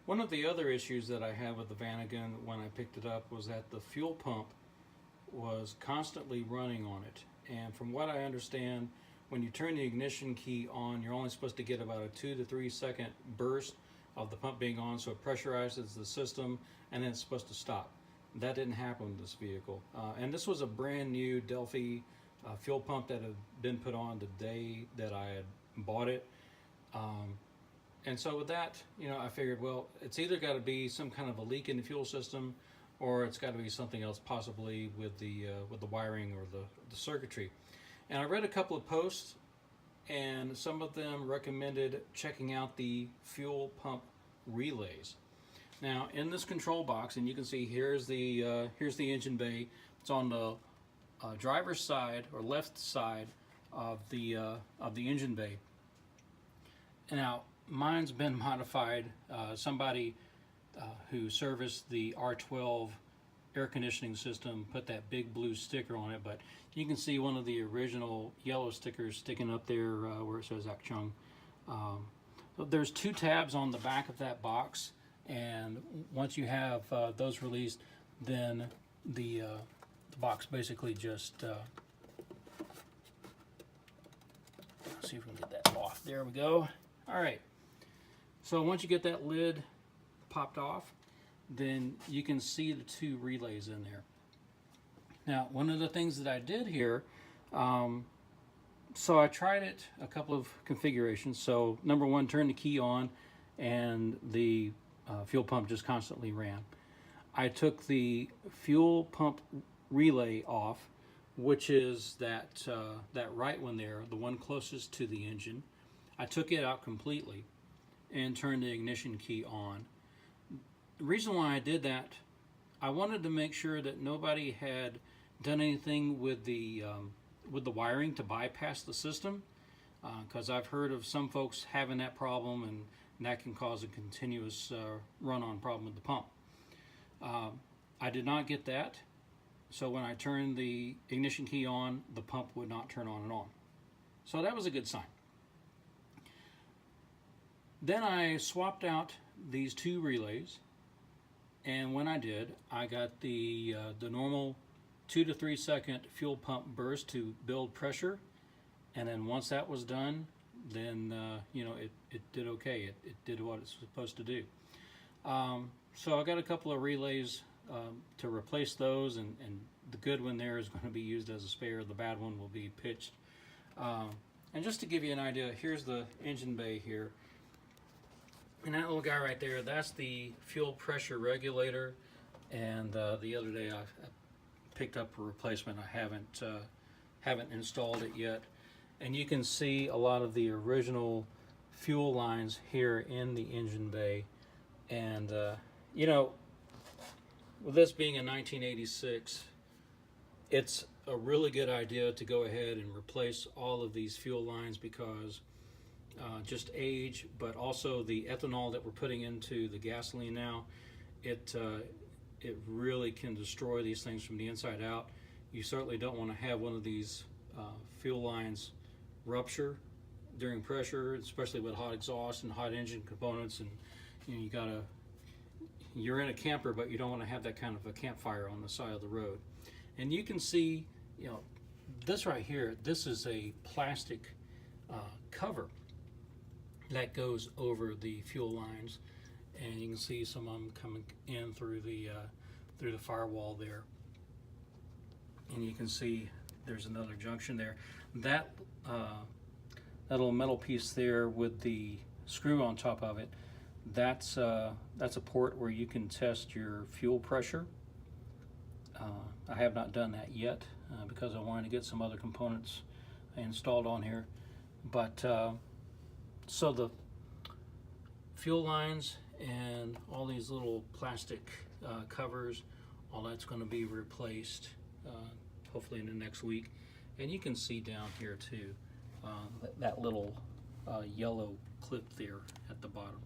One of the other issues that I had with the Vanagon when I picked it up was that the fuel pump was constantly running on it. And from what I understand, when you turn the ignition key on, you're only supposed to get about a 2 to 3 second burst of the pump being on, so it pressurizes the system and then it's supposed to stop. That didn't happen with this vehicle. And this was a brand new Delphi fuel pump that had been put on the day that I had bought it. And so with that, I figured, well, it's either got to be some kind of a leak in the fuel system, or it's got to be something else, possibly with the wiring or the circuitry. And I read a couple of posts, and some of them recommended checking out the fuel pump relays. Now, in this control box, and you can see here's the engine bay. It's on the driver's side or left side of the engine bay. Now, mine's been modified. Somebody who serviced the R12 air conditioning system put that big blue sticker on it, but you can see one of the original yellow stickers sticking up there where it says Akchung. So there's 2 tabs on the back of that box, and once you have those released, then the box basically just let's see if we can get that off. There we go. All right. So once you get that lid popped off, then you can see the 2 relays in there. Now, one of the things that I did here, so I tried it a couple of configurations. So number 1, turn the key on, and the fuel pump just constantly ran. I took the fuel pump relay off, which is that right one there, the one closest to the engine. I took it out completely and turned the ignition key on. The reason why I did that, I wanted to make sure that nobody had done anything with the wiring to bypass the system, because I've heard of some folks having that problem, and that can cause a continuous run-on problem with the pump. I did not get that, so when I turned the ignition key on, the pump would not turn on and on. So that was a good sign. Then I swapped out these 2 relays, and when I did, I got the normal 2 to 3 second fuel pump burst to build pressure, and then once that was done, then it did okay. It did what it's supposed to do. So I got a couple of relays to replace those, and the good one there is going to be used as a spare. The bad one will be pitched. And just to give you an idea, here's the engine bay here. And that little guy right there, that's the fuel pressure regulator. And the other day I picked up a replacement. I haven't installed it yet. And you can see a lot of the original fuel lines here in the engine bay. And with this being a 1986, it's a really good idea to go ahead and replace all of these fuel lines, because just age, but also the ethanol that we're putting into the gasoline now, it really can destroy these things from the inside out. You certainly don't want to have one of these fuel lines rupture during pressure, especially with hot exhaust and hot engine components. And you're in a camper, but you don't want to have that kind of a campfire on the side of the road. And you can see, this right here, this is a plastic cover that goes over the fuel lines, and you can see some of them coming in through the firewall there. And you can see there's another junction there. That little metal piece there with the screw on top of it, that's a port where you can test your fuel pressure. I have not done that yet because I wanted to get some other components installed on here. But so the fuel lines and all these little plastic covers, all that's going to be replaced hopefully in the next week. And you can see down here too that little yellow clip there at the bottom.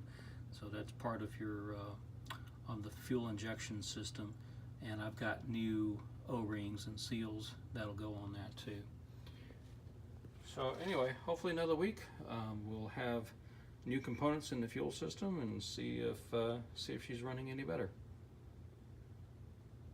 So that's part of your on the fuel injection system, and I've got new O-rings and seals that'll go on that too. So anyway, hopefully another week we'll have new components in the fuel system and see if she's running any better.